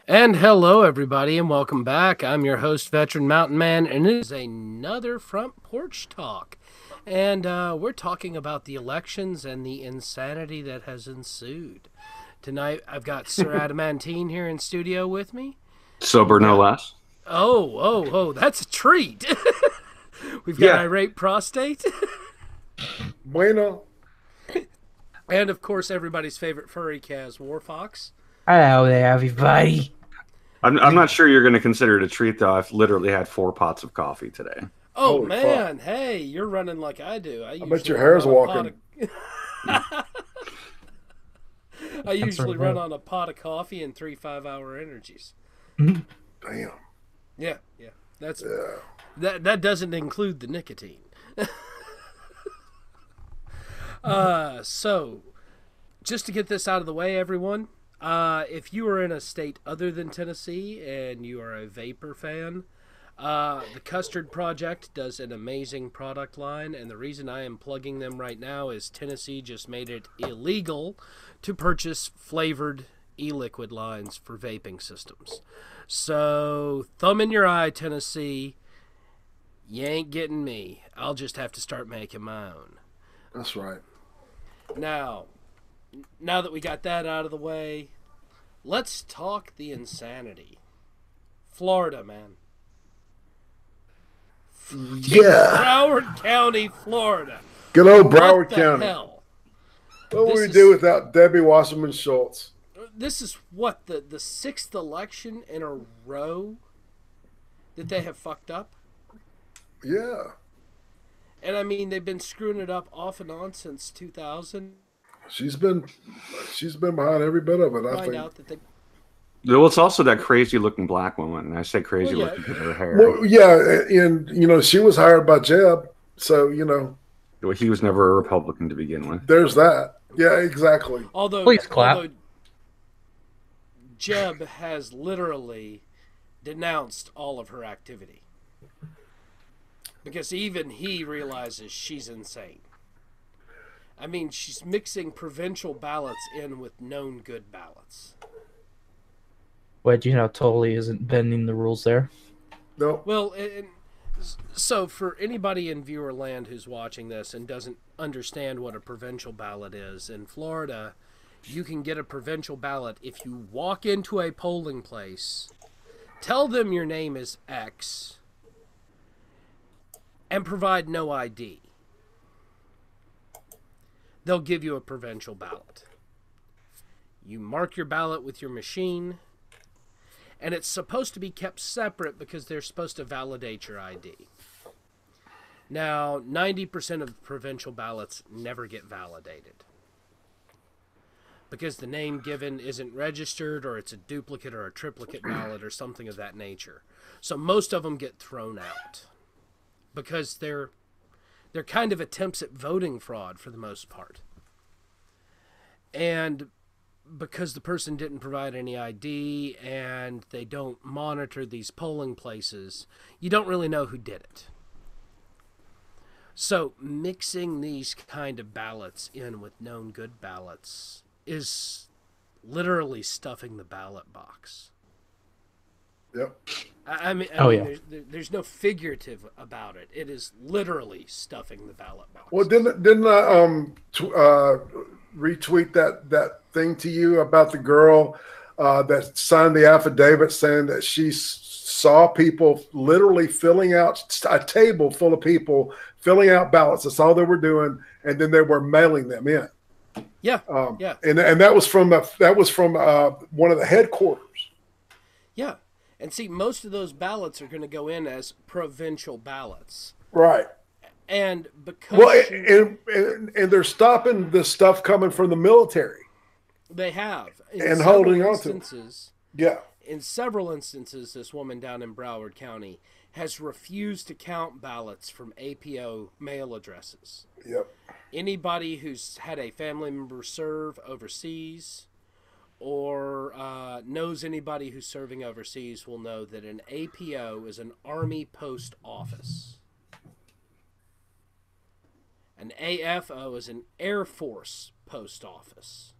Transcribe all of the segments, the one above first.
And hello, everybody, and welcome back. I'm your host, Veteran Mountain Man, and it is another Front Porch Talk. And we're talking about the elections and the insanity that has ensued. Tonight, I've got Sir Adamantine here in studio with me. Sober, We've no got, less. oh, that's a treat. We've got Yeah. Irate Prostate. Bueno. And, of course, everybody's favorite furry Kaz Warfox. Hello there, everybody. I'm not sure you're going to consider it a treat, though. I've literally had 4 pots of coffee today. Oh, Holy man. Hey, you're running like I do. I bet your hair's walking. I usually run on a pot of coffee and 3 5-hour energies. Damn. Yeah. That doesn't include the nicotine. So, just to get this out of the way, everyone, if you are in a state other than Tennessee and you are a vapor fan, the Custard Project does an amazing product line, and the reason I am plugging them right now is Tennessee just made it illegal to purchase flavored e-liquid lines for vaping systems. So, thumb in your eye, Tennessee, you ain't getting me. I'll just have to start making my own. That's right. Now that we got that out of the way, let's talk the insanity. Florida, man. Yeah. Broward County, Florida. Good old What Broward the County. hell? What would This we is- do without Debbie Wasserman Schultz? This is what, the sixth election in a row that they have fucked up? Yeah. And I mean, they've been screwing it up off and on since 2000. She's been behind every bit of it, I Find think. out that they... Well, it's also that crazy-looking black woman. And I say crazy-looking because of her hair. Well, yeah, and she was hired by Jeb, so Well, he was never a Republican to begin with. there's that. Yeah, exactly. Although clap. Jeb has literally denounced all of her activity. Because even he realizes she's insane. I mean, she's mixing provincial ballots in with known good ballots. What, totally isn't bending the rules there. No. Well, so for anybody in viewer land who's watching this and doesn't understand what a provincial ballot is, in Florida, you can get a provincial ballot if you walk into a polling place, tell them your name is X, and provide no ID. They'll give you a provincial ballot. You mark your ballot with your machine, and it's supposed to be kept separate because they're supposed to validate your ID. Now, 90% of provincial ballots never get validated because the name given isn't registered, or it's a duplicate or a triplicate ballot or something of that nature. So most of them get thrown out because they're kind of attempts at voting fraud for the most part. And because the person didn't provide any ID and they don't monitor these polling places, you don't really know who did it. So mixing these kind of ballots in with known good ballots is literally stuffing the ballot box. Yep. I mean, Yeah. there's no figurative about it. It is literally stuffing the ballot box. Well, didn't I retweet that thing to you about the girl that signed the affidavit saying that she saw people literally filling out a table full of people filling out ballots. That's all they were doing, and then they were mailing them in. Yeah, yeah, and that was from one of the headquarters. Yeah, and see, most of those ballots are going to go in as provincial ballots, right? And because and they're stopping this stuff coming from the military. They have and holding on to it. Yeah. In several instances, this woman down in Broward County has refused to count ballots from APO mail addresses. Yep. Anybody who's had a family member serve overseas or knows anybody who's serving overseas will know that an APO is an Army post office. An AFO is an Air Force post office.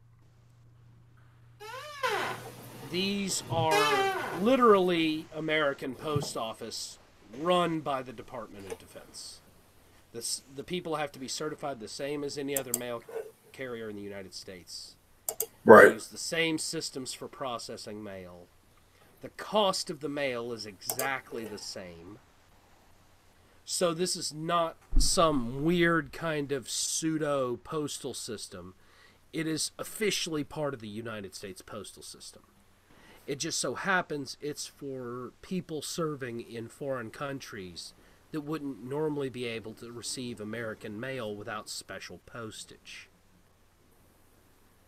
These are literally American post office run by the Department of Defense. The people have to be certified the same as any other mail carrier in the United States. Right. They use the same systems for processing mail. The cost of the mail is exactly the same. So this is not some weird kind of pseudo postal system. It is officially part of the United States postal system. It just so happens it's for people serving in foreign countries that wouldn't normally be able to receive American mail without special postage.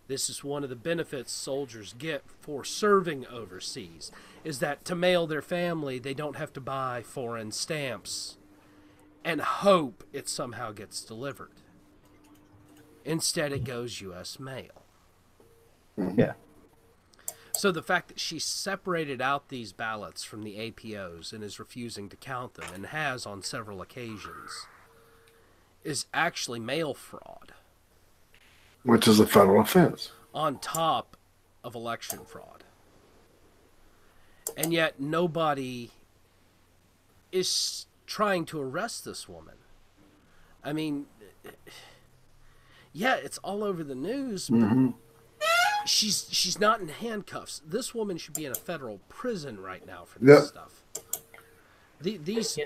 This is one of the benefits soldiers get for serving overseas, is that to mail their family, they don't have to buy foreign stamps and hope it somehow gets delivered. Instead, it goes U.S. mail. Yeah. So the fact that she separated out these ballots from the APOs and is refusing to count them, and has on several occasions, is actually mail fraud. Which is a federal offense. On top of election fraud. And yet nobody is trying to arrest this woman. I mean, yeah, it's all over the news, but she's not in handcuffs. This woman should be in a federal prison right now for this stuff. These,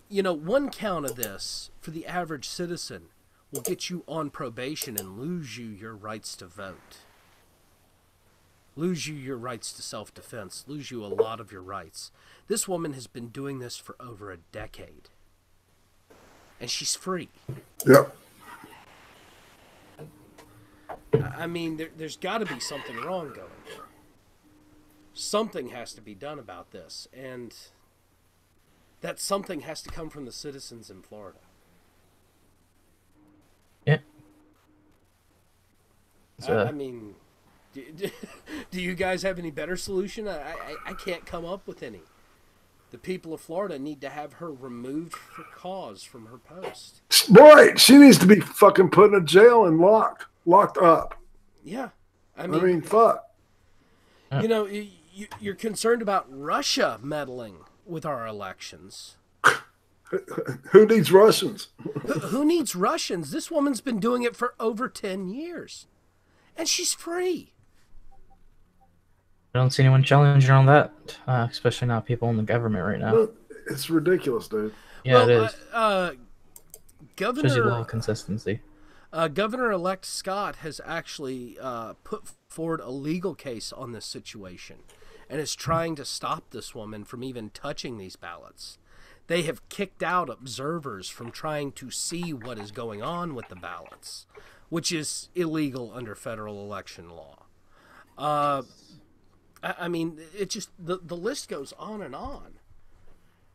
you know, one count of this for the average citizen will get you on probation and lose you your rights to vote. Lose you your rights to self-defense. Lose you a lot of your rights. This woman has been doing this for over a decade. And she's free. Yep. I mean, there's got to be something wrong going on. Something has to be done about this. And that something has to come from the citizens in Florida. Yeah. I mean, do you guys have any better solution? I can't come up with any. The people of Florida need to have her removed for cause from her post. Right. She needs to be fucking put in a jail and locked up. Yeah. I I mean mean fuck. you know, you're concerned about Russia meddling with our elections. Who needs Russians? Who needs Russians? This woman's been doing it for over 10 years. And she's free. I don't see anyone challenging on that, especially not people in the government right now. Well, it's ridiculous, dude. Yeah, it is. Shows you a little consistency. Governor-elect Scott has actually put forward a legal case on this situation and is trying to stop this woman from even touching these ballots. They have kicked out observers from trying to see what is going on with the ballots, which is illegal under federal election law. I mean, it just, the list goes on and on.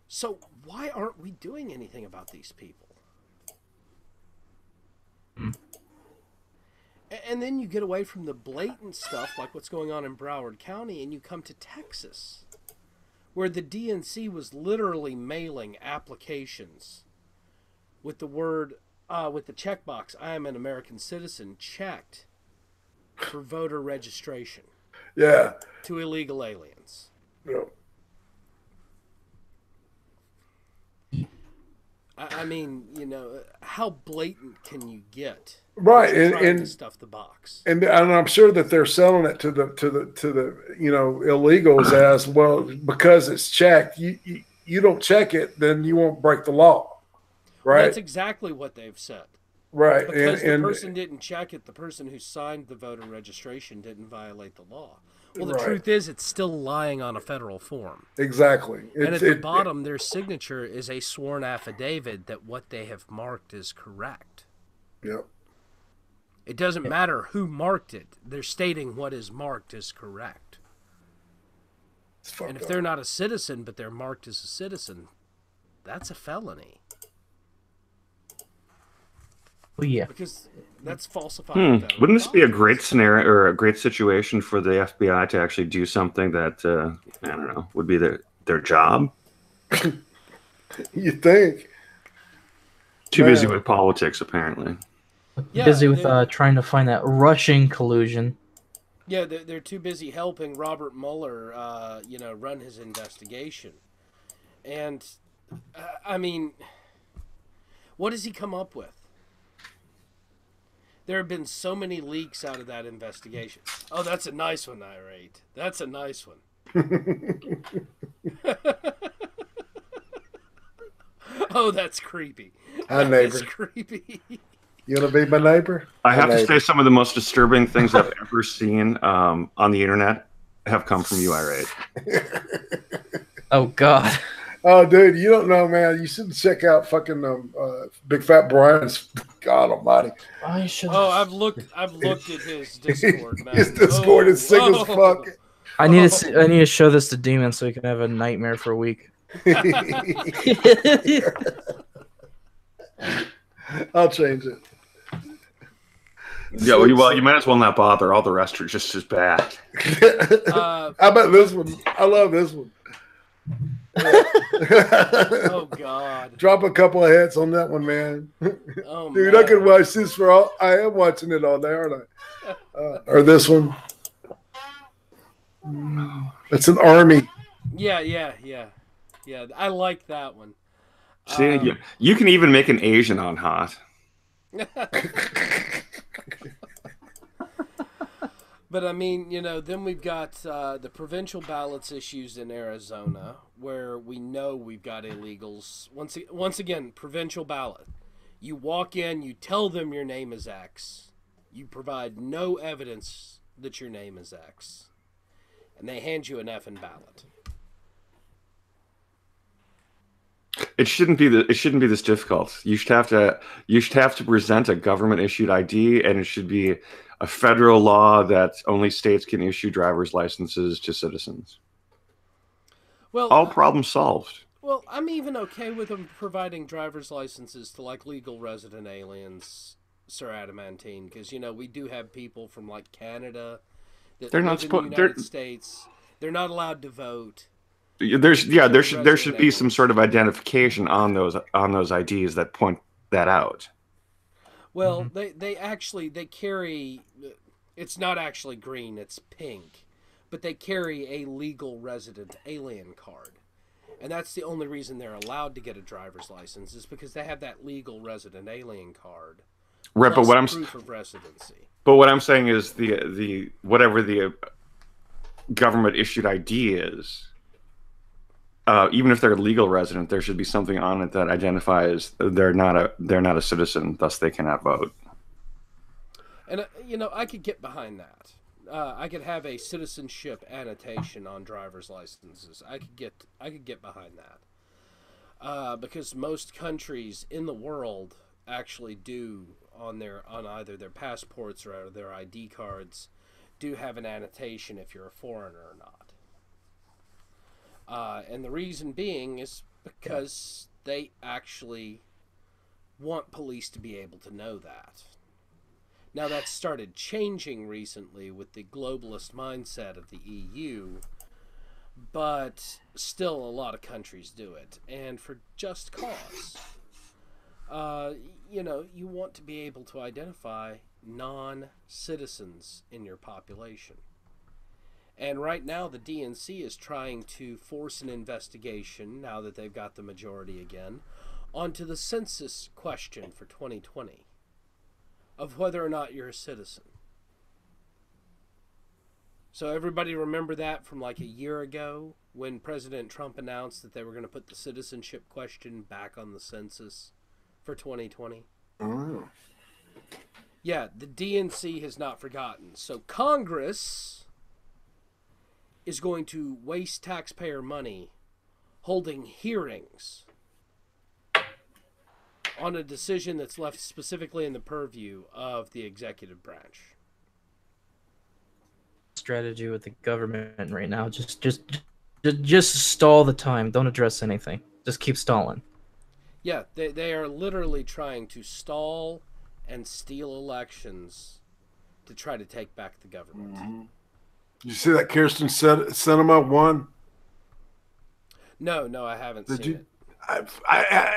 So why aren't we doing anything about these people? And then you get away from the blatant stuff like what's going on in Broward County, and you come to Texas, where the DNC was literally mailing applications with the word, with the checkbox, I am an American citizen, checked for voter registration. Yeah. To illegal aliens. Yeah. I mean, you know, how blatant can you get? Right, and to stuff the box, and I'm sure that they're selling it to the you know, illegals as well, because it's checked. You don't check it, then you won't break the law, right? Well, that's exactly what they've said. Right, because the person didn't check it, the person who signed the voter registration didn't violate the law. Well, the truth is, it's still lying on a federal form. Exactly. And at the bottom, their signature is a sworn affidavit that what they have marked is correct. Yep. It doesn't matter who marked it. They're stating what is marked is correct. And if they're not a citizen, but they're marked as a citizen, that's a felony. Well, yeah. Because that's falsifying. Wouldn't this be a great scenario or a great situation for the FBI to actually do something that, I don't know, would be their job? You think? Too busy with politics, apparently. Yeah, busy with trying to find that Russian collusion. Yeah, they're too busy helping Robert Mueller, run his investigation. And, I mean, what does he come up with? There have been so many leaks out of that investigation. Oh, that's a nice one, Irate. That's a nice one. Oh, that's creepy. Hi, That neighbor. is creepy. You want to be my neighbor? I have to neighbor. say some of the most disturbing things I've ever seen on the internet have come from you, Irate. Oh God. Oh, dude, you don't know, man. You should check out fucking Big Fat Brian's. God Almighty, I should. Oh, I've looked at his Discord, man. his Discord is sick as fuck. I need to show this to Demon so he can have a nightmare for a week. I'll change it. Yeah, well, you might as well not bother. All the rest are just as bad. How about this one? I love this one. Oh God! Drop a couple of hits on that one, man. Oh, Dude, man. I could watch this for all. I am watching it all day, aren't I? Or this one. It's an army. Yeah. I like that one. See, you can even make an Asian on hot. But I mean, then we've got the provincial ballots issues in Arizona, where we know we've got illegals. Once again, provincial ballot. You walk in, you tell them your name is X. You provide no evidence that your name is X, and they hand you an effing ballot. It shouldn't be this difficult. You should have to present a government issued ID, and it should be a federal law that only states can issue driver's licenses to citizens. Well, all problems solved. Well, I'm even okay with them providing driver's licenses to like legal resident aliens, Sir Adamantine, because we do have people from like Canada that live in the United States. They're not allowed to vote. There should be some sort of identification on those IDs that point that out. Well, they carry. It's not actually green; it's pink, but they carry a legal resident alien card, and that's the only reason they're allowed to get a driver's license is because they have that legal resident alien card. Right, but what proof of residency. But what I'm saying is the whatever the government issued ID is. Even if they're a legal resident, there should be something on it that identifies they're not a citizen, thus they cannot vote. And I could get behind that. I could have a citizenship annotation on driver's licenses. I could get behind that. Because most countries in the world actually do on either their passports or their ID cards do have an annotation if you're a foreigner or not. And the reason being is because they actually want police to be able to know that. Now that's started changing recently with the globalist mindset of the EU, but still a lot of countries do it, and for just cause. You want to be able to identify non-citizens in your population. And right now, the DNC is trying to force an investigation, now that they've got the majority again, onto the census question for 2020 of whether or not you're a citizen. So everybody remember that from like a year ago when President Trump announced that they were going to put the citizenship question back on the census for 2020? Oh. Yeah, the DNC has not forgotten. So Congress is going to waste taxpayer money holding hearings on a decision that's left specifically in the purview of the executive branch. Strategy with the government right now, just stall the time. Don't address anything. Just keep stalling. Yeah, they are literally trying to stall and steal elections to try to take back the government. Mm-hmm. Did you see that Kirsten Sinema won? No, I haven't seen it.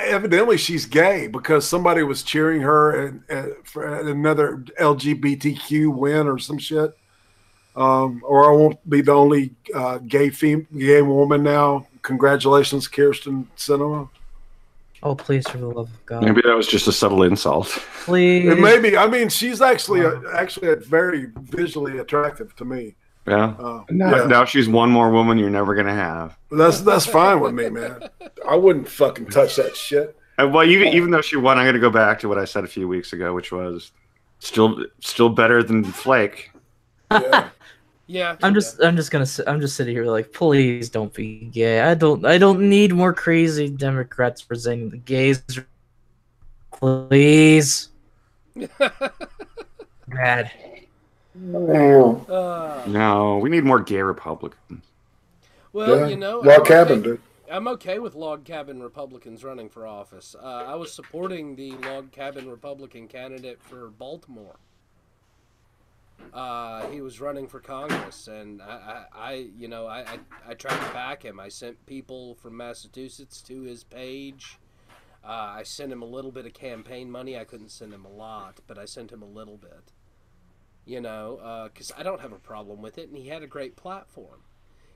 Evidently, she's gay because somebody was cheering her for another LGBTQ win or some shit. or I won't be the only gay woman now. Congratulations, Kirsten Cinema. Oh, please, for the love of God. Maybe that was just a subtle insult. Please. It may be. I mean, she's actually very visually attractive to me. Yeah. Now she's one more woman you're never gonna have. That's fine with me, man. I wouldn't fucking touch that shit. Well, even though she won, I'm gonna go back to what I said a few weeks ago, which was still better than Flake. Yeah. Yeah. I'm just sitting here like, please don't be gay. I don't need more crazy Democrats presenting the gays. Please. Bad. No, we need more gay Republicans. Well, you know, Log cabin, dude. I'm okay with log cabin Republicans running for office. I was supporting the log cabin Republican candidate for Baltimore. He was running for Congress, and I tried to back him. I sent people from Massachusetts to his page. I sent him a little bit of campaign money. I couldn't send him a lot, but I sent him a little bit. You know, because I don't have a problem with it, and he had a great platform.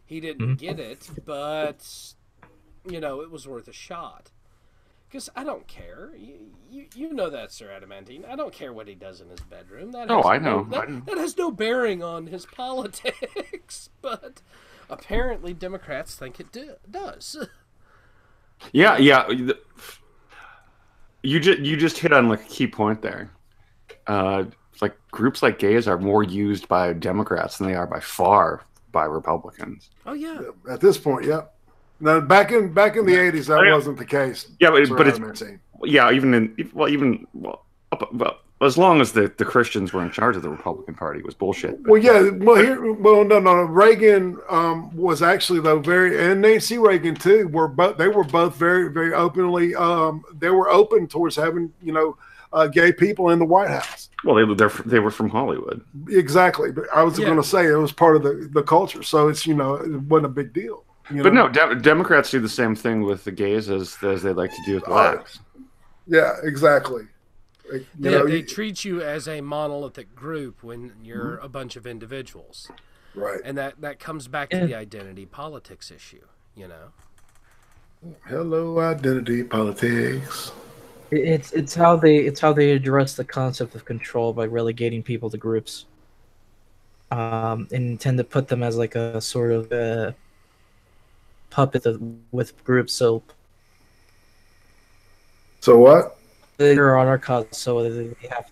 He didn't get it, but, you know, it was worth a shot. Because I don't care. You know that, Sir Adamantine. I don't care what he does in his bedroom. I know. That has no bearing on his politics. But apparently Democrats think it does. Yeah. You just hit on like a key point there. Like groups like gays are more used by Democrats than they are by Republicans. Oh yeah. At this point, yeah. Now back in the 80s, that wasn't the case. Yeah, but it's as long as the Christians were in charge of the Republican Party, it was bullshit. No. Reagan was actually and Nancy Reagan too were both very, very openly they were open towards having gay people in the White House. Well, they were from Hollywood. Exactly, but I was going to say it was part of the culture, so it's it wasn't a big deal. But no, Democrats do the same thing with the gays as they like to do with blacks. Yeah, exactly. They treat you as a monolithic group when you're a bunch of individuals, right? And that comes back to the identity politics issue. Hello, identity politics. It's how they address the concept of control by relegating people to groups, and tend to put them as like a sort of puppet with groups. So what? They're on our cause, so they have.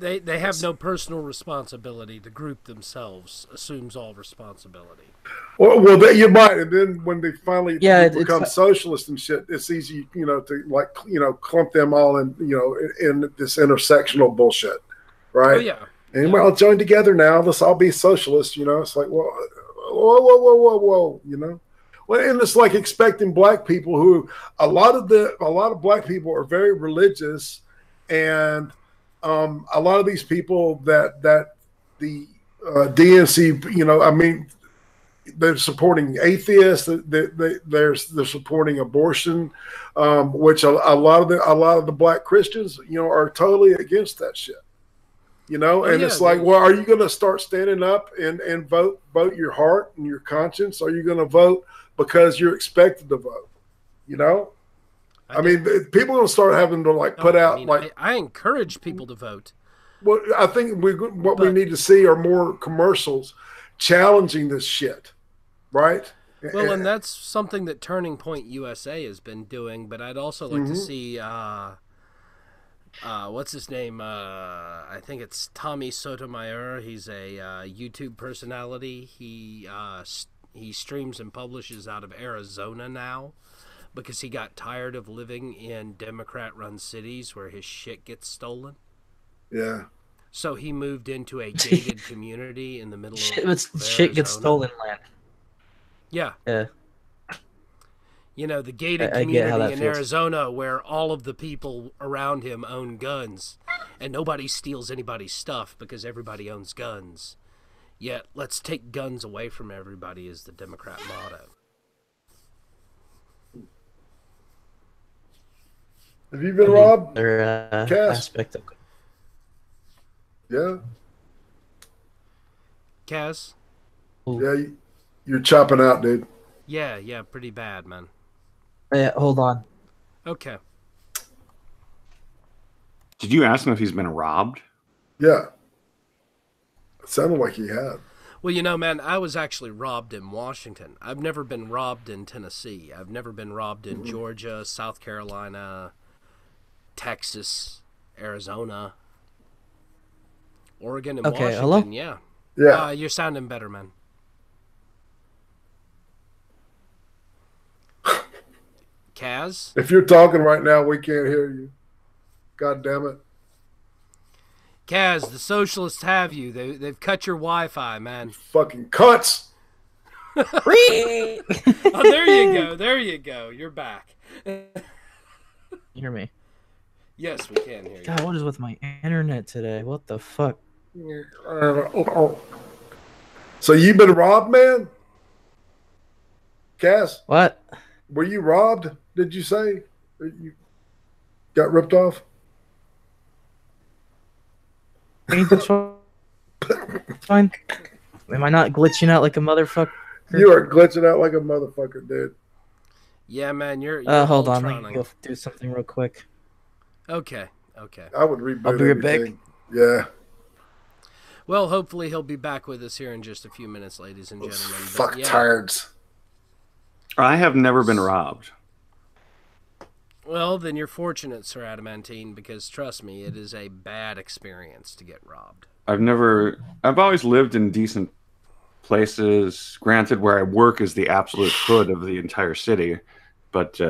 They have no personal responsibility. The group themselves assumes all responsibility. Well, you might, and then when they finally become socialist and shit, it's easy, to clump them all in this intersectional bullshit, right? Oh yeah. And we'll join together now. Let's all be socialists. It's like, whoa. Well, and it's like expecting black people who a lot of black people are very religious, and a lot of these people that the DNC, they're supporting atheists. They're supporting abortion, which a lot of the black Christians, are totally against that shit. It's like, well, are you going to start standing up and vote your heart and your conscience? Or are you going to vote because you're expected to vote? I mean, people are going to start having to put out. I encourage people to vote. Well, I think we need to see are more commercials challenging this shit, right? Well, and that's something that Turning Point USA has been doing. But I'd also like to see. What's his name? I think it's Tommy Sotomayor. He's a YouTube personality. He streams and publishes out of Arizona now because he got tired of living in Democrat-run cities where his shit gets stolen. Yeah. So he moved into a gated community in the middle of shit gets stolen land. Yeah. Yeah. The gated community in Arizona where all of the people around him own guns and nobody steals anybody's stuff because everybody owns guns. Yet, let's take guns away from everybody is the Democrat motto. Have you been, Rob? Aspect of. Yeah. Kaz? Yeah, you're chopping out, dude. Yeah, pretty bad, man. Yeah, hold on. Okay. Did you ask him if he's been robbed? Yeah. It sounded like he had. Well, you know, man, I was actually robbed in Washington. I've never been robbed in Tennessee. I've never been robbed in Georgia, South Carolina, Texas, Arizona, Oregon, and Okay, Washington. hello? Yeah. Yeah. You're sounding better, man. Kaz? If you're talking right now, we can't hear you. God damn it. Kaz, the socialists have you. They've cut your Wi-Fi, man. Fucking cunts. Oh, there you go. There you go. You're back. You hear me? Yes, we can hear you. God, what is with my internet today? What the fuck? So you've been robbed, man? Cass, What? were you robbed, did you say? You got ripped off? It's fine. Am I not glitching out like a motherfucker? You are glitching out like a motherfucker, dude. Yeah, man, you're Hold on, let Ultroning. me go do something real quick. Okay. I would reboot I'll be right back. everything. Yeah. Well, hopefully he'll be back with us here in just a few minutes, ladies and Those gentlemen. fuck tards. I have never been robbed. Well, then you're fortunate, Sir Adamantine, because trust me, it is a bad experience to get robbed. I've always lived in decent places. Granted, where I work is the absolute hood of the entire city, but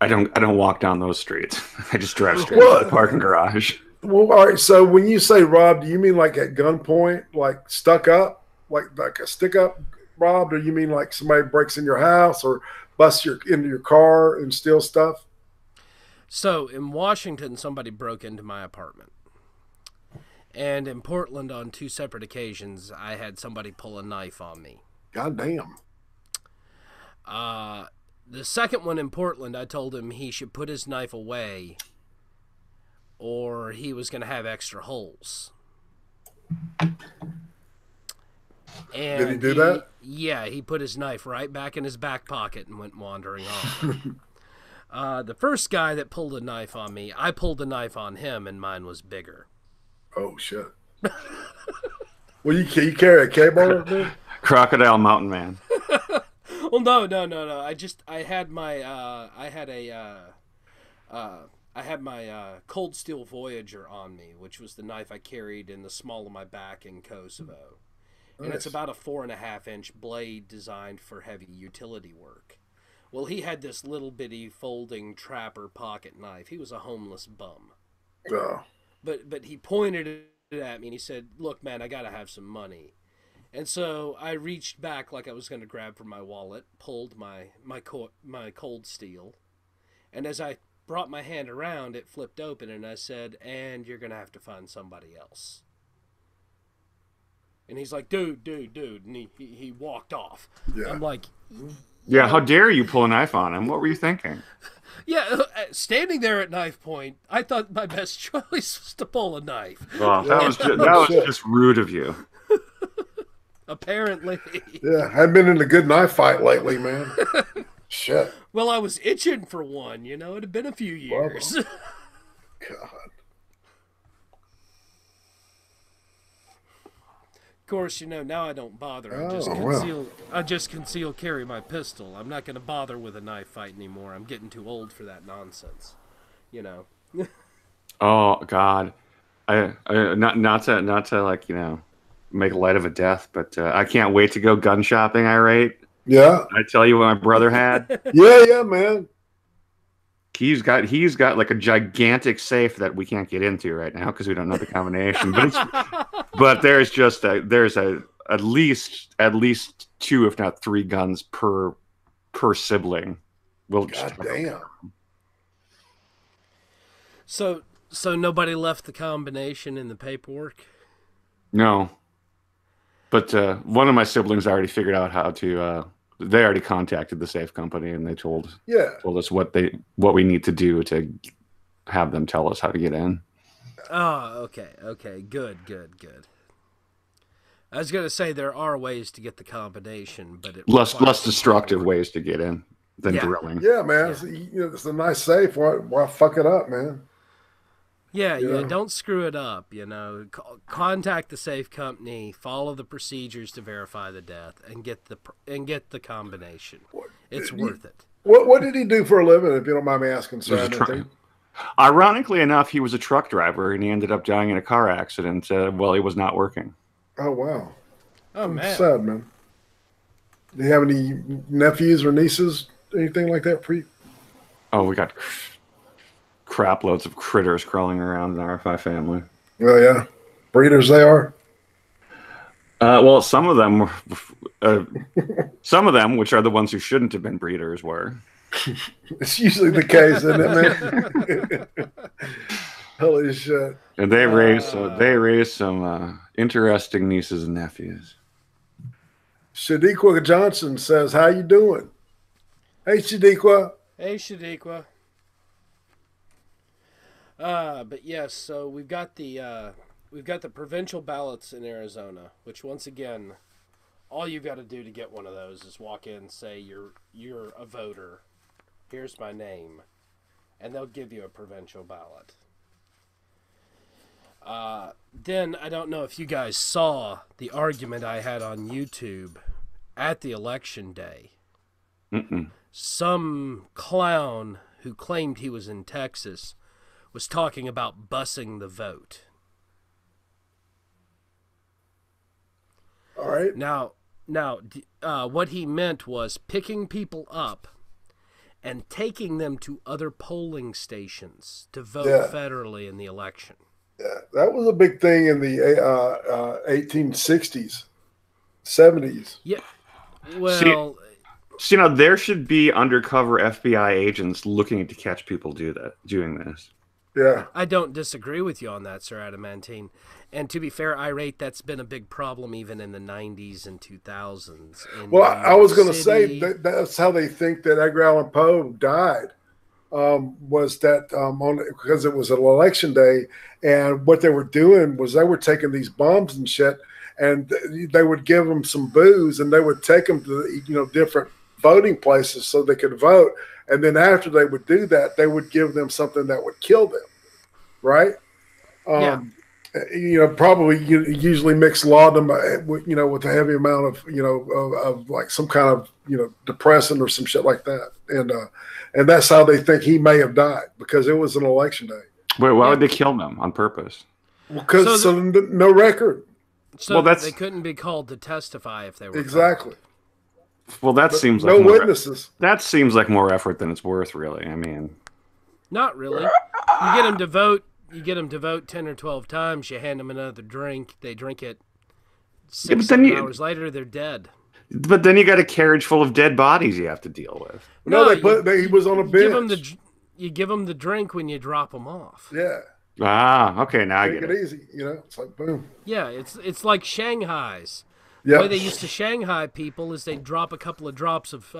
I don't walk down those streets. I just drive straight to the parking garage. Well, all right. So when you say robbed, do you mean like at gunpoint, like stuck up, like a stick up robbed, or you mean like somebody breaks in your house or busts into your car and steal stuff? So in Washington, somebody broke into my apartment. And in Portland, on 2 separate occasions, I had somebody pull a knife on me. God damn. The second one in Portland, I told him he should put his knife away or he was going to have extra holes. And Did he do that? Yeah, he put his knife right back in his back pocket and went wandering off. The first guy that pulled a knife on me, I pulled a knife on him, and mine was bigger. Oh, shit. Well, you carry a K-bar, dude? Crocodile Mountain Man. Well, no. I had my Cold Steel Voyager on me, which was the knife I carried in the small of my back in Kosovo. Nice. And it's about a 4.5-inch blade designed for heavy utility work. Well, he had this little bitty folding trapper pocket knife. He was a homeless bum. Oh. But he pointed it at me and he said, "Look, man, I gotta have some money." And so I reached back like I was going to grab for my wallet, pulled my Cold Steel, and as I brought my hand around, it flipped open, and I said, "And you're going to have to find somebody else." And he's like, dude, and he walked off. Yeah. I'm like, yeah, how dare you pull a knife on him? What were you thinking? Yeah, standing there at knife point, I thought my best choice was to pull a knife. Well, that was just rude of you. Apparently. Yeah, I haven't been in a good knife fight lately, man. Shit. Well, I was itching for one, you know. It had been a few years. God. Of course, you know, now I don't bother. I just conceal carry my pistol. I'm not going to bother with a knife fight anymore. I'm getting too old for that nonsense. You know. Oh God, I not to like, you know, make light of a death, but I can't wait to go gun shopping. Yeah. I tell you what my brother had. Yeah, man. He's got like a gigantic safe that we can't get into right now because we don't know the combination. But there's at least 2, if not 3 guns per sibling. God damn. So nobody left the combination in the paperwork? No. But one of my siblings already figured out how to. They already contacted the safe company and they told us what we need to do to have them tell us how to get in. Oh, okay, good. I was going to say there are ways to get the combination, but it Less requires some destructive power. ways to get in than Yeah. drilling. Yeah, man. It's a nice safe. Why fuck it up, man? Yeah, Yeah. don't screw it up, Contact the safe company, follow the procedures to verify the death, and get the combination. It's worth it. What did he do for a living, if you don't mind me asking, sir? Ironically enough, he was a truck driver, and he ended up dying in a car accident while he was not working. Oh, wow. Oh, man. Sad, man. Do you have any nephews or nieces, anything like that for you? Oh, we got crap loads of critters crawling around in our family. Oh, yeah. Breeders they are? Well, some of them, which are the ones who shouldn't have been breeders, were. It's usually the case, isn't it, man? Holy shit! And they raised some interesting nieces and nephews. Shadiqua Johnson says, "How you doing?" Hey, Shadiqua. Hey, Shadiqua. But yes, so we've got the provincial ballots in Arizona, which once again, all you've got to do to get one of those is walk in and say you're a voter. Here's my name, and they'll give you a provincial ballot. Then I don't know if you guys saw the argument I had on YouTube at the election day. Mm-mm. Some clown who claimed he was in Texas was talking about busing the vote. All right. Now, what he meant was picking people up and taking them to other polling stations to vote federally in the election. Yeah, that was a big thing in the 1860s, 70s. Yeah. Well, See, now there should be undercover FBI agents looking to catch people doing this. Yeah. I don't disagree with you on that, Sir Adamantine. And to be fair, irate, that's been a big problem even in the 90s and 2000s. Well, I was going to say that's how they think that Edgar Allan Poe died, was that because it was an election day, and what they were doing was they were taking these bombs and shit, and they would give them some booze, and they would take them to different voting places so they could vote. And then after they would do that, they would give them something that would kill them, right? Probably usually mix laudanum, with a heavy amount of, of like some kind of, depressant or some shit like that. And that's how they think he may have died, because it was an election day. Wait, why would they kill them on purpose? Because no record. So they couldn't be called to testify if they were exactly. Well, that seems like no witnesses. That seems like more effort than it's worth, really. I mean, not really. You get them to vote. You get them to vote 10 or 12 times. You hand them another drink. They drink it. 7 hours later, they're dead. But then you got a carriage full of dead bodies you have to deal with. No, he was on a bench. You give them the drink when you drop them off. Yeah. Ah, okay. Now I get it. Take it easy. It's like boom. Yeah, it's like Shanghai's. Yep. The way they used to Shanghai people is they'd drop a couple of drops of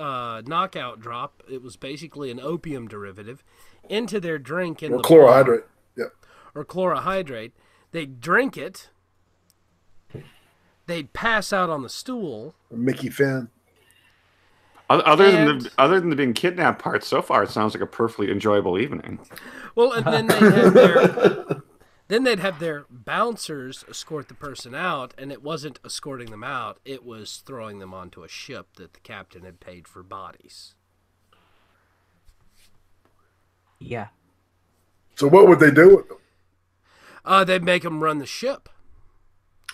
knockout drop. It was basically an opium derivative into their drink in the chlorohydrate. Yeah. Or chlorohydrate. They'd drink it. They'd pass out on the stool. Mickey Finn. Other than the being kidnapped part, so far it sounds like a perfectly enjoyable evening. Well, and then they'd have their bouncers escort the person out, and it wasn't escorting them out; it was throwing them onto a ship that the captain had paid for bodies. Yeah. So what would they do with them? They'd make them run the ship.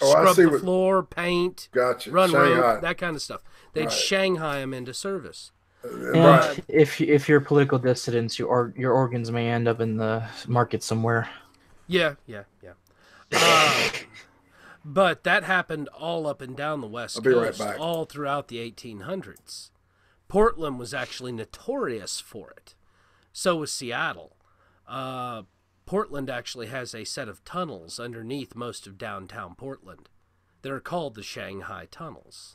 Oh, Scrub the floor, paint, gotcha. run rope, that kind of stuff. They'd Shanghai them into service. And if you're political dissidents, your organs may end up in the market somewhere. Yeah. But that happened all up and down the West Coast, all throughout the 1800s. Portland was actually notorious for it. So was Seattle. Portland actually has a set of tunnels underneath most of downtown Portland that are called the Shanghai Tunnels.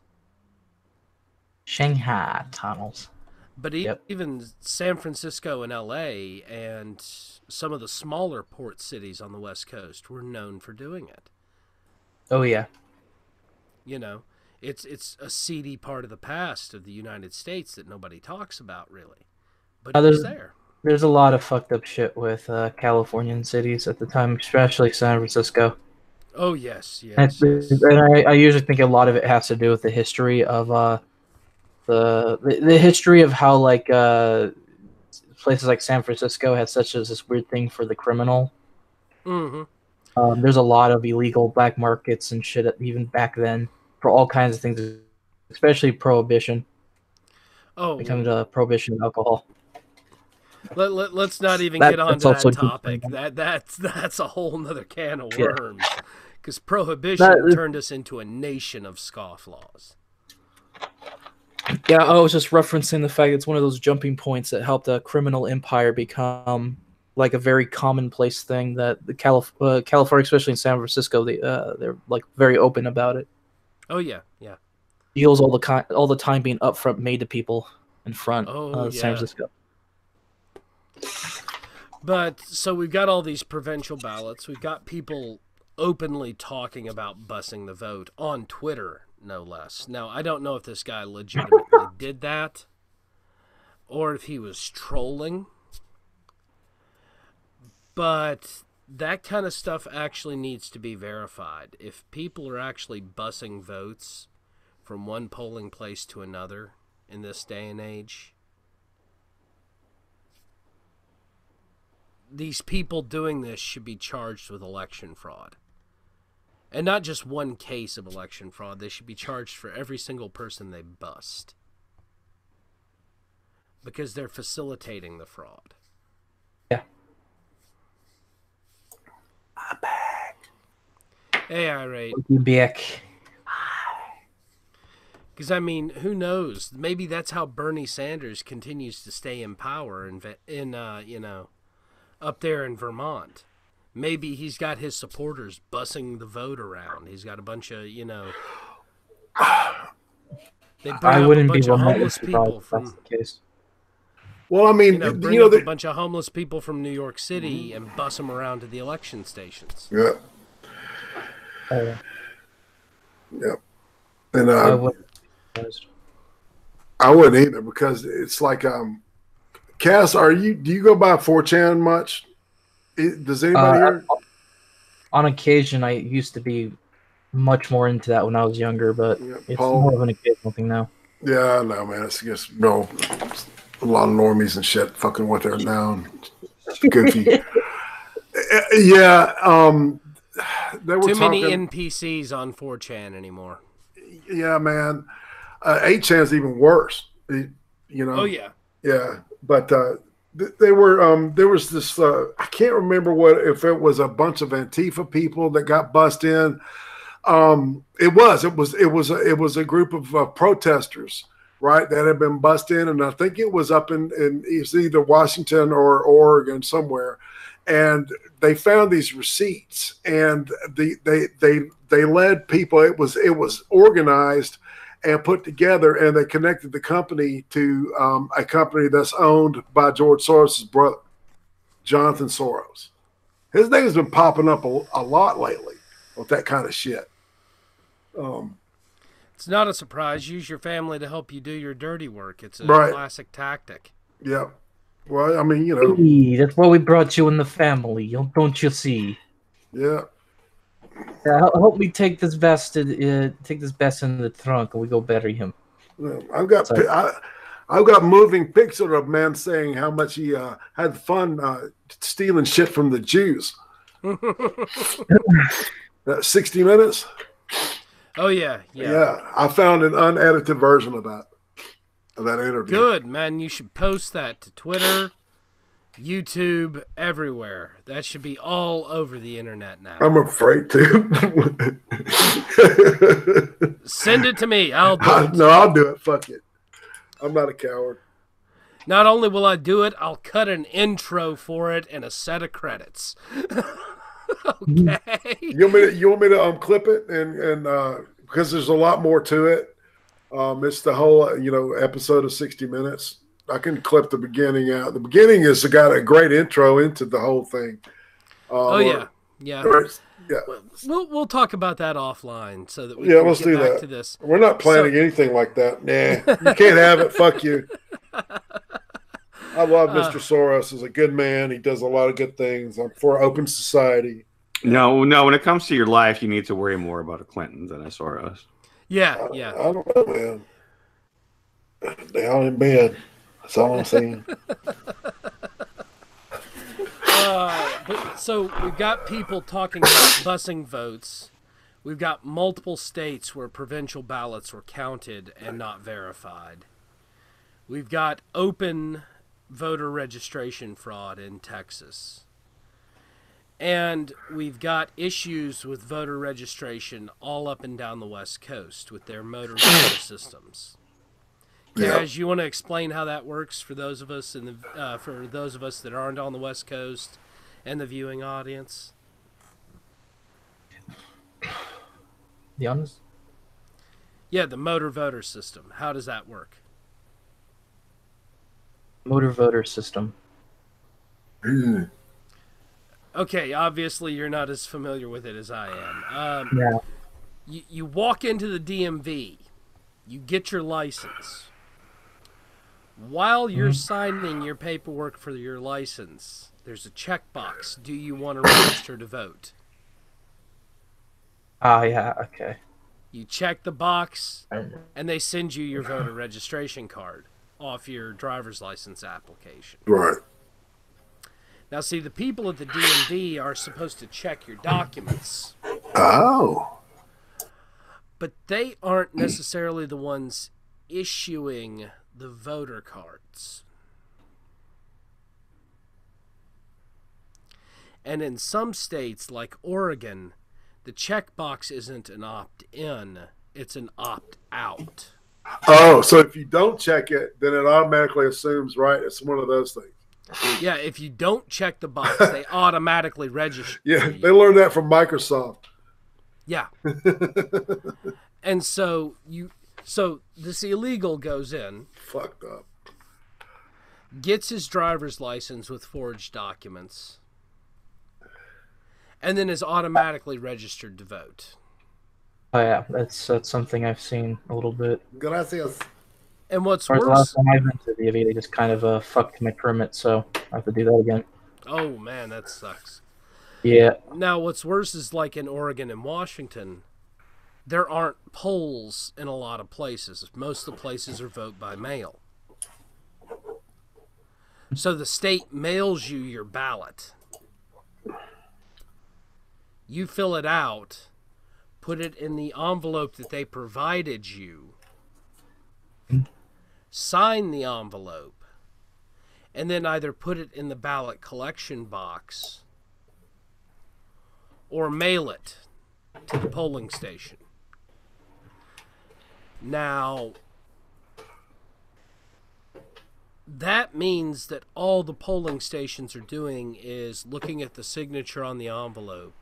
Shanghai Tunnels. But even San Francisco and LA and some of the smaller port cities on the West Coast were known for doing it. Oh, yeah. You know, it's a seedy part of the past of the United States that nobody talks about really, but it's there. There's a lot of fucked up shit with Californian cities at the time, especially San Francisco. Oh yes, And yes. I usually think a lot of it has to do with the history of the history of how like places like San Francisco had such as this weird thing for the criminal. Mm-hmm. There's a lot of illegal black markets and shit even back then for all kinds of things, especially prohibition. Oh, When it comes to prohibition of alcohol. let's not even get onto that's also that topic. That's a whole nother can of Yeah. worms. Because prohibition turned us into a nation of scofflaws. Yeah, I was just referencing the fact it's one of those jumping points that helped a criminal empire become like a very commonplace thing that the California, especially in San Francisco, they're like very open about it. Oh yeah, yeah. Deals all the time being upfront made to people in front of San Francisco. But so we've got all these provincial ballots. We've got people openly talking about bussing the vote on Twitter, no less. Now, I don't know if this guy legitimately did that or if he was trolling. But that kind of stuff actually needs to be verified. If people are actually bussing votes from one polling place to another in this day and age, these people doing this should be charged with election fraud. And not just one case of election fraud. They should be charged for every single person they bust. Because they're facilitating the fraud. Yeah. I'm back. Hey, Irate. You back. Because, I mean, who knows? Maybe that's how Bernie Sanders continues to stay in power in up there in Vermont. Maybe he's got his supporters bussing the vote around. He's got a bunch of, they bring up a bunch of homeless people from. Well, I mean, bring up a bunch of homeless people from New York City and bus them around to the election stations. Yeah. Yeah. And I wouldn't either because it's like, Cass, do you go by 4chan much? Does anybody here? On occasion, I used to be much more into that when I was younger, but it's more of an occasional thing now. Yeah, no, man. It's just a lot of normies and shit fucking with there now. It's goofy. Yeah. They were Too many NPCs on 4chan anymore. Yeah, man. 8chan's even worse. Oh, yeah. Yeah. But they were there was this I can't remember if it was a bunch of Antifa people that got bussed in. It was a group of protesters, right, that had been bussed in, and I think it was up in it's either Washington or Oregon somewhere, and they found these receipts, and they led people. It was organized and put together, and they connected the company to a company that's owned by George Soros' brother, Jonathan Soros. His name's been popping up a lot lately with that kind of shit. It's not a surprise. Use your family to help you do your dirty work. It's a classic tactic. Yeah. Well, I mean, Hey, that's why we brought you in the family. Don't you see? Yeah. Help me take this vest in the trunk, and we go bury him. I've got moving pictures of man saying how much he had fun stealing shit from the Jews. 60 Minutes. Oh yeah. I found an unedited version of that interview. Good, man. You should post that to Twitter, YouTube, everywhere. That should be all over the internet now. I'm afraid to. Send it to me. I'll do it. No, I'll do it. Fuck it. I'm not a coward. Not only will I do it, I'll cut an intro for it and a set of credits. Okay. You want me to clip it and because there's a lot more to it. It's the whole episode of 60 Minutes. I can clip the beginning out. The beginning has got a great intro into the whole thing. Yeah. Yeah. We'll talk about that offline so that we Yeah, can let's get do back that. to this. We're not planning anything like that. Nah, you can't have it. Fuck you. I love Mr. Soros. He's a good man. He does a lot of good things. I'm for open society. No. When it comes to your life, you need to worry more about a Clinton than a Soros. Yeah. I don't know, man. They all in bed. That's all I'm saying. So we've got people talking about busing votes. We've got multiple states where provincial ballots were counted and not verified. We've got open voter registration fraud in Texas. And we've got issues with voter registration all up and down the West Coast with their motor voter systems. Kaz, you want to explain how that works for those of us for those of us that aren't on the West Coast and the viewing audience? The honest? Yeah, the motor voter system. How does that work? Motor voter system. Okay, obviously you're not as familiar with it as I am. Yeah. You walk into the DMV, you get your license. While you're signing your paperwork for your license, there's a checkbox. Do you want to register to vote? Yeah, okay. You check the box, and they send you your voter registration card off your driver's license application. Right. Now, see, the people at the DMV are supposed to check your documents. Oh. But they aren't necessarily the ones issuing the voter cards. And in some states, like Oregon, the checkbox isn't an opt-in, it's an opt-out. Oh, so if you don't check it, then it automatically assumes, right? It's one of those things. Yeah, if you don't check the box, they automatically register. Yeah, they learned that from Microsoft. Yeah. And so this illegal goes in, Fucked up. gets his driver's license with forged documents, and then is automatically registered to vote. Oh yeah, that's something I've seen a little bit. Gracias. And what's As far as the worse, last time I went to the DMV, they just kind of fucked my permit, so I have to do that again. oh man, that sucks. Yeah. Now, what's worse is like in Oregon and Washington, there aren't polls in a lot of places. Most of the places are vote by mail. So the state mails you your ballot. You fill it out, put it in the envelope that they provided you, sign the envelope, and then either put it in the ballot collection box or mail it to the polling station. Now, that means that all the polling stations are doing is looking at the signature on the envelope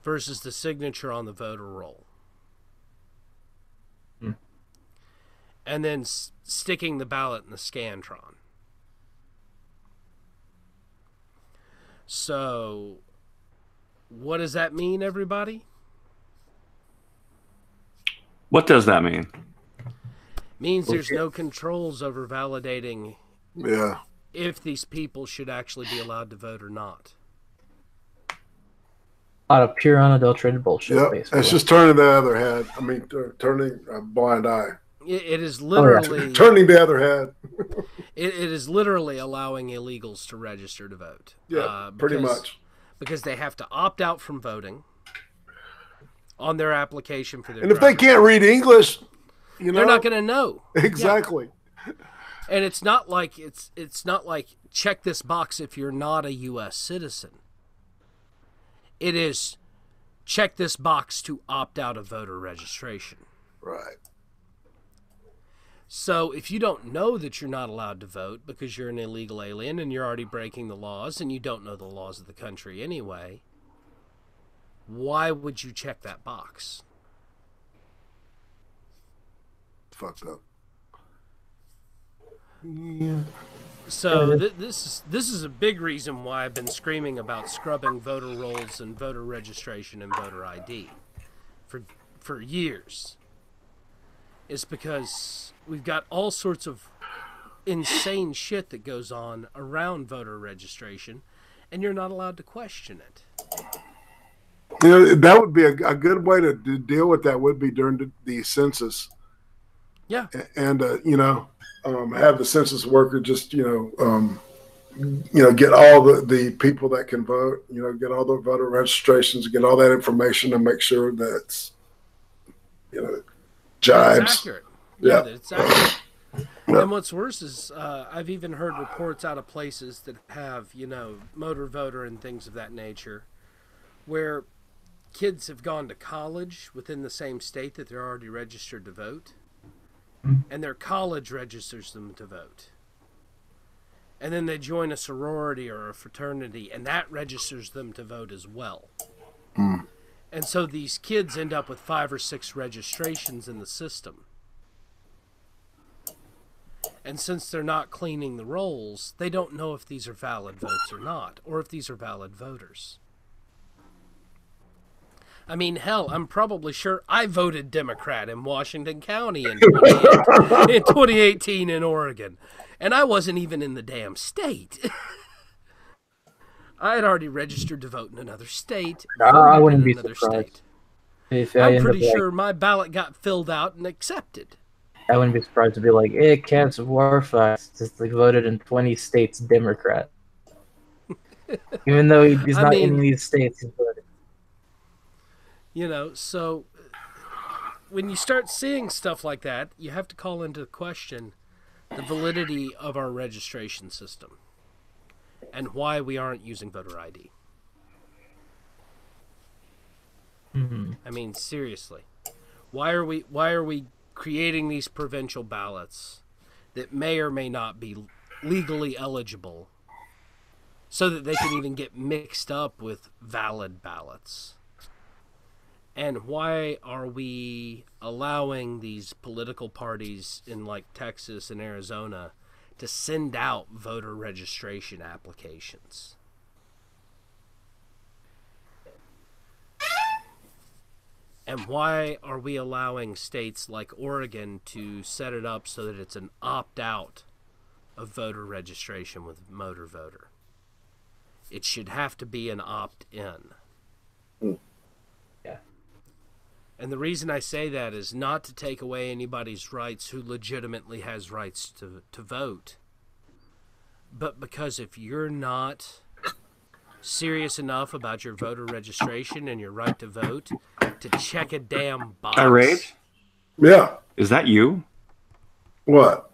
versus the signature on the voter roll. And then sticking the ballot in the Scantron. So, what does that mean, everybody? What does that mean? Means there's no controls over validating Yeah. if these people should actually be allowed to vote or not. A lot of pure unadulterated bullshit, Yep. basically. It's just turning the other head. I mean, turning a blind eye. It is literally Turning the other head. it is literally allowing illegals to register to vote. Yeah, pretty much. Because they have to opt out from voting on their application for their. And if they can't read English, you know, they're not going to know. Exactly. Yeah. And it's not like check this box if you're not a U.S. citizen. It is check this box to opt out of voter registration. Right. So if you don't know that you're not allowed to vote because you're an illegal alien and you're already breaking the laws and you don't know the laws of the country anyway, why would you check that box? Fucked up. Yeah. So this is a big reason why I've been screaming about scrubbing voter rolls and voter registration and voter ID for years. Is because we've got all sorts of insane shit that goes on around voter registration, and you're not allowed to question it. You know, that would be a good way to deal with that would be during the census. Yeah. And have the census worker just get all the people that can vote, get all the voter registrations, get all that information, and make sure that it's jibes. It's accurate. Yeah, that it's accurate. Yeah. And what's worse is I've even heard reports out of places that have motor voter and things of that nature, where kids have gone to college within the same state that they're already registered to vote, and their college registers them to vote. And then they join a sorority or a fraternity, and that registers them to vote as well. And so these kids end up with 5 or 6 registrations in the system. And since they're not cleaning the rolls, they don't know if these are valid votes or not, or if these are valid voters. I mean, hell, I'm probably sure I voted Democrat in Washington County in 2018 in Oregon. And I wasn't even in the damn state. I had already registered to vote in another state. I wouldn't be surprised. I'm pretty sure my ballot got filled out and accepted. I wouldn't be surprised to be like, Cavs Warfax just voted in 20 states Democrat. Even though he's not in these states, he's voted. So when you start seeing stuff like that, you have to call into question the validity of our registration system and why we aren't using voter ID. Mm-hmm. I mean, seriously, why are we creating these provincial ballots that may or may not be legally eligible so that they can even get mixed up with valid ballots? And why are we allowing these political parties in like Texas and Arizona to send out voter registration applications? And why are we allowing states like Oregon to set it up so that it's an opt-out of voter registration with motor voter? It should have to be an opt-in. Yeah. And the reason I say that is not to take away anybody's rights who legitimately has rights to vote, but because if you're not serious enough about your voter registration and your right to vote to check a damn box. Irate? Yeah. Is that you? What?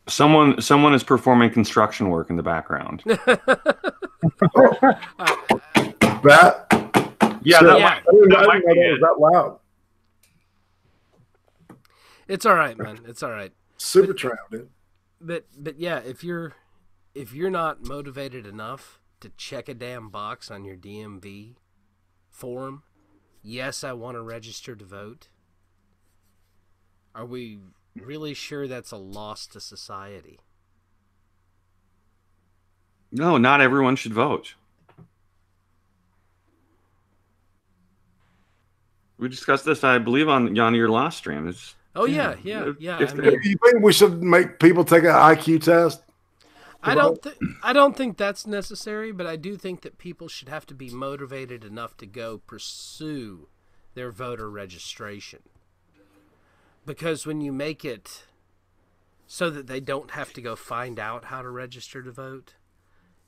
Someone is performing construction work in the background. That? Yeah, So, that I didn't know that was that loud. It's all right, man. It's all right. Super tramp, dude. But yeah, if you're not motivated enough to check a damn box on your DMV form, yes, I want to register to vote. Are we really sure that's a loss to society? No, not everyone should vote. We discussed this, I believe, on your last stream. Yeah. You think we should make people take an IQ test? I don't think that's necessary, but I do think that people should have to be motivated enough to go pursue their voter registration. Because when you make it so that they don't have to go find out how to register to vote,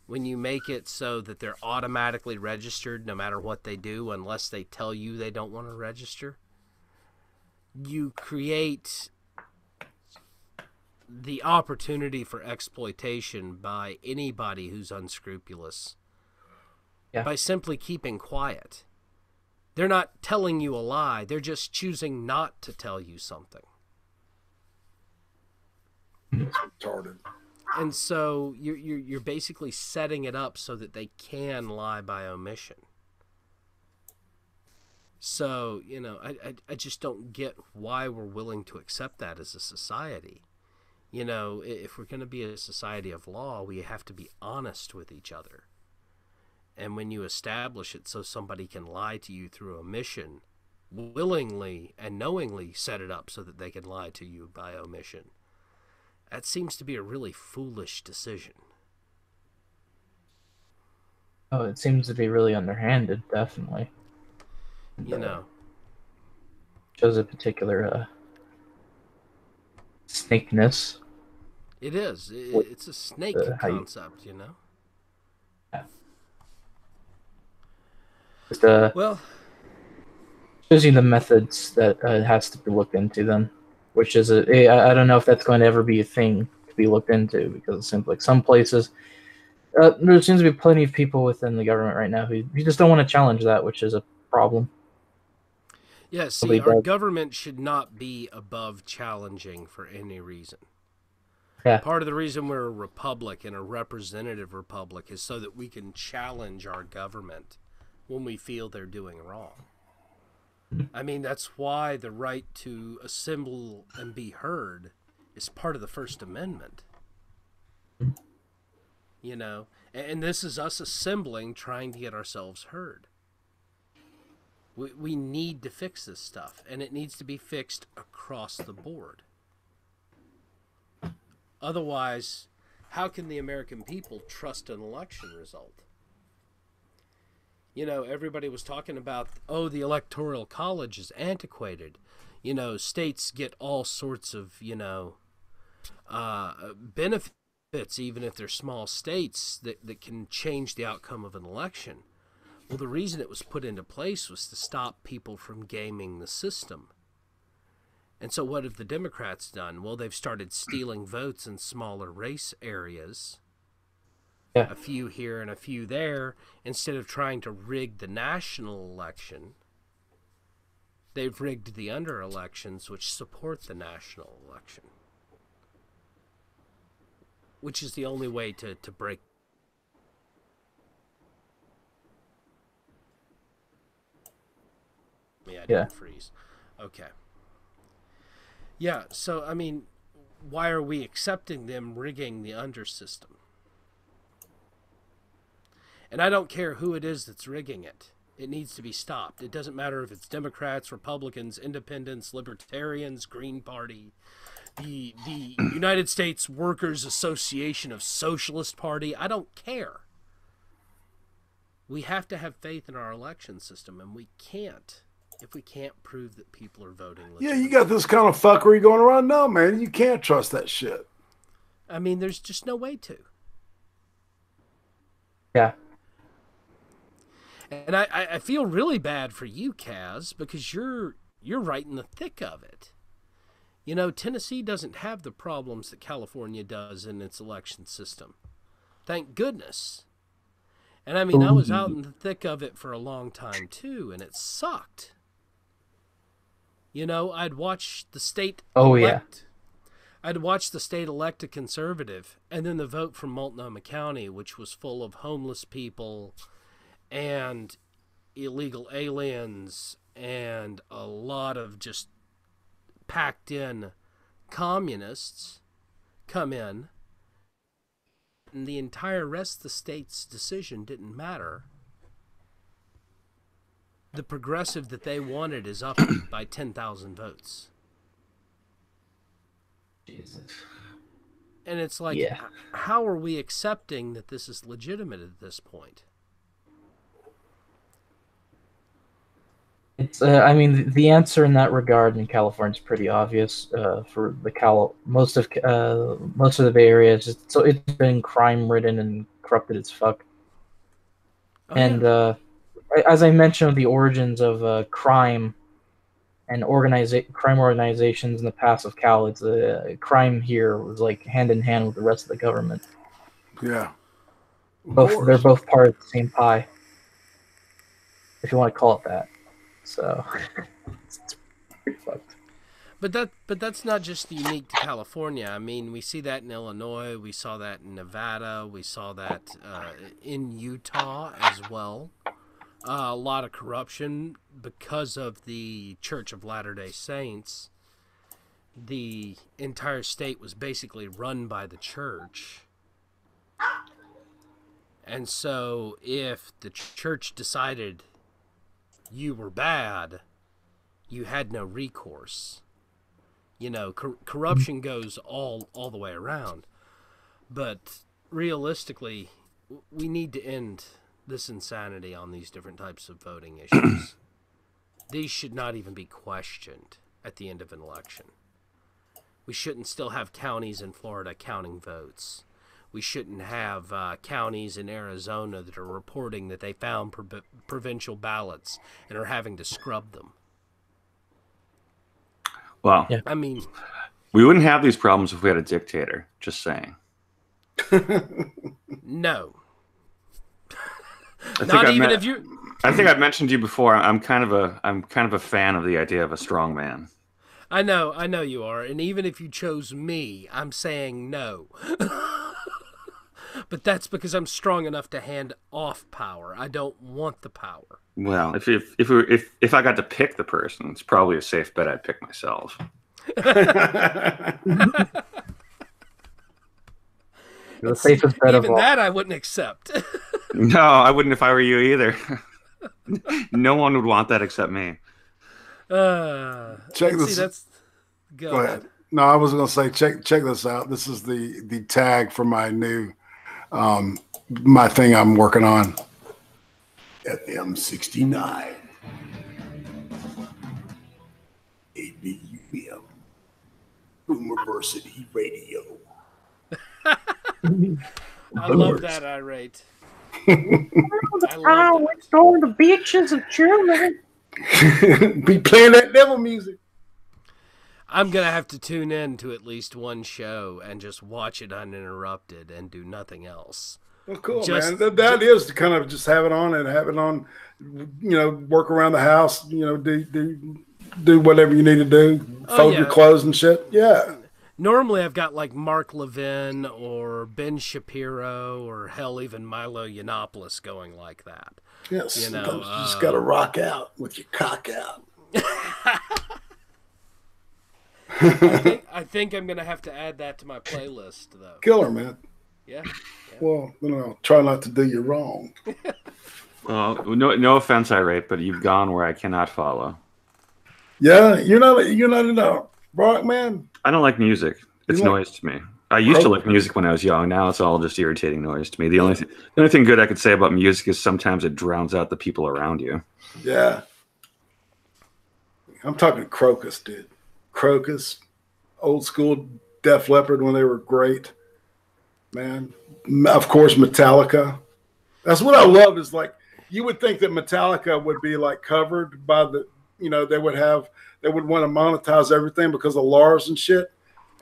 when you make it so that they're automatically registered no matter what they do unless they tell you they don't want to register, you create the opportunity for exploitation by anybody who's unscrupulous by simply keeping quiet. They're not telling you a lie. They're just choosing not to tell you something. It's retarded. And so you're basically setting it up so that they can lie by omission. So, I just don't get why we're willing to accept that as a society. You know, if we're going to be a society of law, we have to be honest with each other. And when you establish it so somebody can lie to you through omission, willingly and knowingly set it up so that they can lie to you by omission, that seems to be a really foolish decision. Oh, it seems to be really underhanded, definitely. You know. Shows a particular snakeness. It is. It's a snake concept, you know? Yeah. Just, well, shows you the methods that has to be looked into then, which is I don't know if that's going to ever be a thing to be looked into, because it seems like some places there seems to be plenty of people within the government right now who just don't want to challenge that, which is a problem. Yeah, see, our government should not be above challenging for any reason. Yeah. Part of the reason we're a republic and a representative republic is so that we can challenge our government when we feel they're doing wrong. I mean, that's why the right to assemble and be heard is part of the First Amendment. You know, and this is us assembling, trying to get ourselves heard. We need to fix this stuff, and it needs to be fixed across the board. Otherwise, how can the American people trust an election result? You know, everybody was talking about, oh, the Electoral College is antiquated. You know, states get all sorts of, you know, benefits, even if they're small states, that can change the outcome of an election. Well, the reason it was put into place was to stop people from gaming the system. And so what have the Democrats done? Well, they've started stealing votes in smaller race areas. Yeah. A few here and a few there. Instead of trying to rig the national election, they've rigged the under elections which support the national election. Which is the only way to break. I didn't freeze. Okay. Yeah, so, I mean, why are we accepting them rigging the under system? And I don't care who it is that's rigging it. It needs to be stopped. It doesn't matter if it's Democrats, Republicans, Independents, Libertarians, Green Party, the United States Workers Association of Socialist Party. I don't care. We have to have faith in our election system, and we can't if we can't prove that people are voting legitimately. Yeah, you got this kind of fuckery going around now, man. You can't trust that shit. I mean, there's just no way to. Yeah. And I feel really bad for you, Kaz, because you're right in the thick of it. You know, Tennessee doesn't have the problems that California does in its election system. Thank goodness. And I mean, I was out in the thick of it for a long time, too, and it sucked. You know, I'd watch the state I'd watch the state elect a conservative, and then the vote from Multnomah County, which was full of homeless people and illegal aliens and a lot of just packed in communists, come in, and the entire rest of the state's decision didn't matter. The progressive that they wanted is up by 10,000 votes. Jesus. And it's like, how are we accepting that this is legitimate at this point? It's, I mean, the answer in that regard in California is pretty obvious. For the most of the Bay Area, it's been crime ridden and corrupted as fuck. As I mentioned, the origins of crime and crime organizations in the past of Cal, it's crime here was like hand in hand with the rest of the government. Yeah, they're both part of the same pie, if you want to call it that. So it's pretty fucked. But that's not just unique to California. I mean, we see that in Illinois, we saw that in Nevada, we saw that in Utah as well. A lot of corruption because of the Church of Latter-day Saints the entire state was basically run by the church. And so if the church decided you were bad, you had no recourse. You know, corruption goes all the way around. But realistically, we need to end this insanity on these different types of voting issues. These should not even be questioned at the end of an election. We shouldn't still have counties in Florida counting votes. We shouldn't have counties in Arizona that are reporting that they found provincial ballots and are having to scrub them. Well, I mean, we wouldn't have these problems if we had a dictator. Just saying. No. If you. I think I've mentioned to you before. I'm kind of a fan of the idea of a strong man. I know you are, and even if you chose me, I'm saying no. But that's because I'm strong enough to hand off power. I don't want the power. Well, if I got to pick the person, it's probably a safe bet I'd pick myself. The safest bet Even of all. that I wouldn't accept. No, I wouldn't if I were you either. No one would want that except me. Check this. Go ahead. No, I was going to say check this out. This is the tag for my new my thing I'm working on. FM69 ABUM Boomerversity Radio. I love that irate. Let's go to the beaches of Germany. Be playing that devil music. I'm going to have to tune in to at least one show and just watch it uninterrupted and do nothing else. Well, cool, man. That is to kind of just have it on, work around the house, do whatever you need to do, fold your clothes and shit. Yeah. Normally I've got like Mark Levin or Ben Shapiro or hell, even Milo Yiannopoulos going like that. Yes, you just got to rock out with your cock out. I think I'm going to have to add that to my playlist, though. Killer, man. Yeah. Well, try not to do you wrong. Well, no offense, irate, but you've gone where I cannot follow. Yeah, you're not in a rock, man. I don't like music. It's noise to me. I used to like music when I was young. Now it's all just irritating noise to me. The only thing good I could say about music is sometimes it drowns out the people around you. Yeah. I'm talking Crocus, dude. Crocus, old school Def Leppard when they were great. Man. Of course, Metallica. That's what I love is like, you would think that Metallica would be like covered by they would want to monetize everything because of Lars and shit.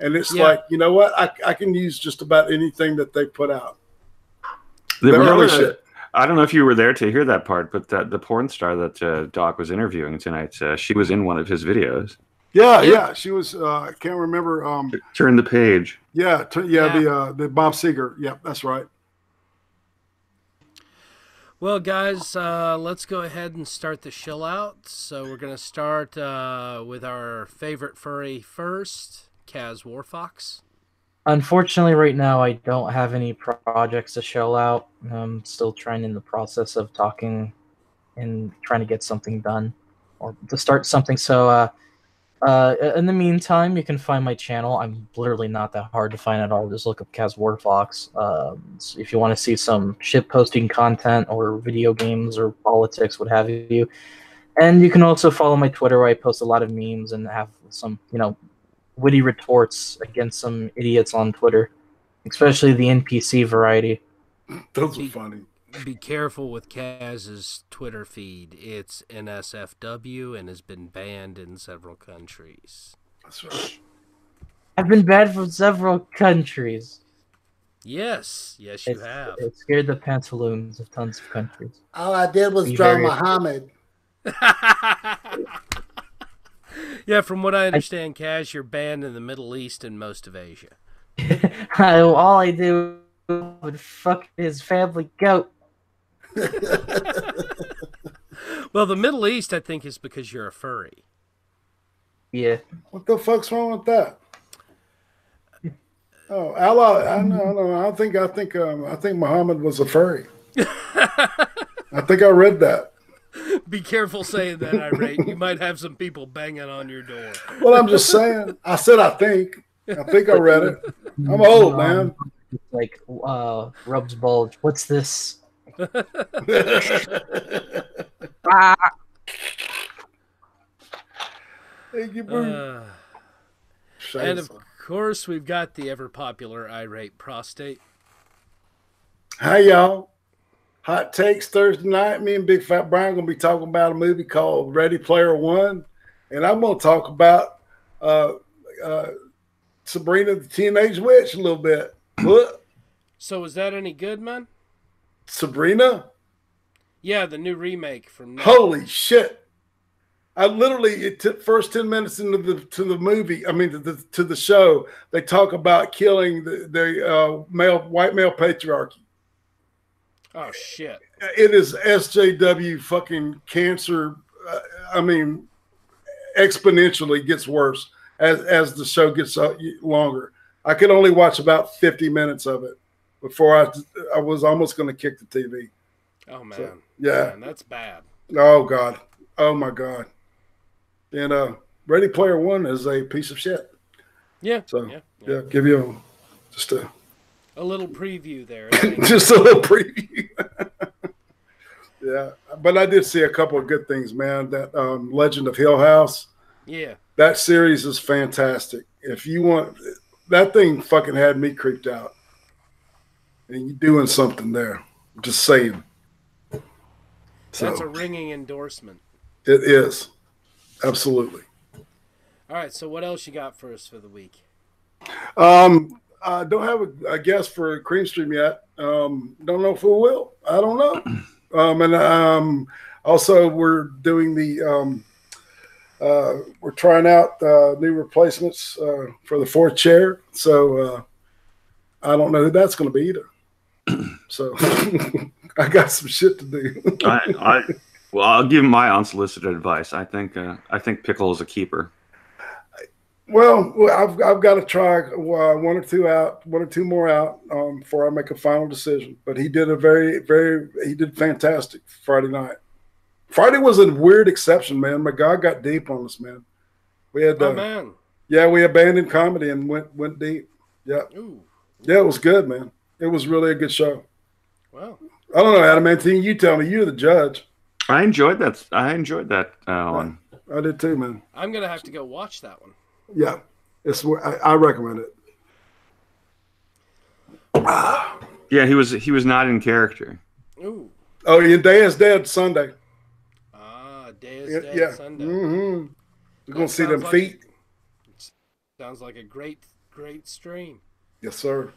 And it's like, you know what? I can use just about anything that they put out. The early shit. I don't know if you were there to hear that part, but the porn star that Doc was interviewing tonight, she was in one of his videos. Yeah. She was. I can't remember. Turn the page. Yeah. The Bob Seger. Yeah, that's right. Well, guys, let's go ahead and start the shill out. So we're going to start with our favorite furry first, Kaz Warfox. Unfortunately, right now, I don't have any projects to shell out. I'm still trying in the process of talking and trying to get something done or to start something. So in the meantime, you can find my channel. I'm literally not that hard to find at all. Just look up Kaz Warfox. So if you want to see some shit posting content or video games or politics, what have you. And you can also follow my Twitter where I post a lot of memes and have some, witty retorts against some idiots on Twitter, especially the NPC variety. Those are funny. Be careful with Kaz's Twitter feed. It's NSFW and has been banned in several countries. That's right. I've been banned from several countries. Yes, you have. It scared the pantaloons of tons of countries. All I did was draw Muhammad. Yeah, from what I understand, Kaz, you're banned in the Middle East and most of Asia. All I do would fuck his family goat. Well, the Middle East, I think, is because you're a furry. Yeah. What the fuck's wrong with that? Oh, Allah! I know. I think Muhammad was a furry. I think I read that. Be careful saying that, Irate. You might have some people banging on your door. Well, I'm just saying. I said I think. I think I read it. I'm old, man. Like rubs bulge. What's this? Ah! Thank you, bro. And of course, we've got the ever popular Irate prostate. Hi, y'all. Hot takes Thursday night. Me and Big Fat Brian going to be talking about a movie called Ready Player One. And I'm going to talk about Sabrina the Teenage Witch a little bit. What? So is that any good, man? Sabrina? Yeah, the new remake from Netflix. Holy shit. I literally, it took first 10 minutes into the movie, I mean, to the show, they talk about killing the white male patriarchy. Oh, shit. It is SJW fucking cancer. I mean, exponentially gets worse as the show gets longer. I could only watch about 50 minutes of it before I was almost going to kick the TV. Oh, man. So, yeah. Man, that's bad. Oh, God. Oh, my God. And Ready Player One is a piece of shit. Yeah. So, yeah give you just a little preview there. just a little preview. Yeah. But I did see a couple of good things, man. That Legend of Hill House. Yeah. That series is fantastic. If you want, that thing fucking had me creeped out. And you're doing something there. Just saying. So, that's a ringing endorsement. It is. Absolutely. All right. So what else you got for us for the week? I don't have a guest for Cream Stream yet. Don't know if we will. I don't know. And also we're doing we're trying out new replacements for the fourth chair. So I don't know who that's going to be either. So I got some shit to do. Well, I'll give my unsolicited advice. I think Pickle is a keeper. Well, I've got to try one or two more out before I make a final decision. But he did he did fantastic Friday night. Friday was a weird exception, man. My God got deep on us, man. We had man. Yeah, we abandoned comedy and went deep. Yeah. Ooh. Yeah, it was good, man. It was really a good show. Well, I don't know, Adamantine. You tell me. You're the judge. I enjoyed that one. I did too, man. I'm gonna have to go watch that one. Yeah, I recommend it. Yeah, he was not in character. Ooh. Oh, and Day is Dead Sunday. Day is Dead Sunday. Mm-hmm. We're gonna see them feet. Sounds like a great stream. Yes, sir.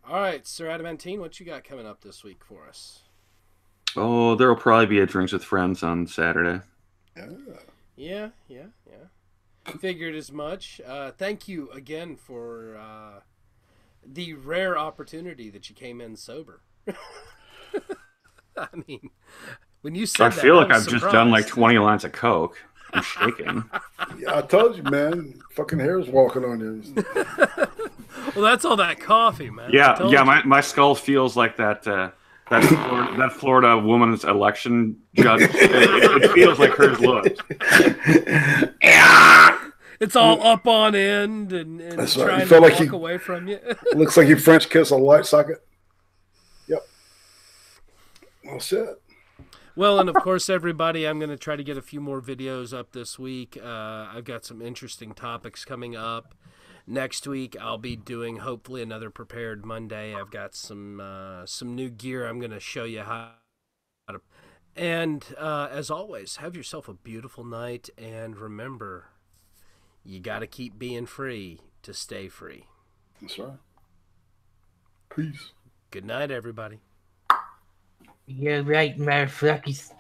All right, Sir Adamantine, what you got coming up this week for us? Oh, there will probably be a Drinks with Friends on Saturday. Yeah. Figured as much. Thank you again for the rare opportunity that you came in sober. I mean, when you said I feel like I've just done like 20 lines of coke. I'm shaking. Yeah, I told you, man. Fucking hair's walking on you. Well, that's all that coffee, man. Yeah. My skull feels like that Florida woman's election judge. It feels like hers looks. It's all up on end and that's trying right. You feel to like walk away from you. Looks like you French kiss a light socket. Yep. Well, shit. Well, and of course, everybody, I'm going to try to get a few more videos up this week. I've got some interesting topics coming up. Next week, I'll be doing hopefully another Prepared Monday. I've got some new gear I'm going to show you how to. And as always, have yourself a beautiful night. And remember, you got to keep being free to stay free. That's right. Peace. Good night, everybody. Yeah, right, motherfuckers.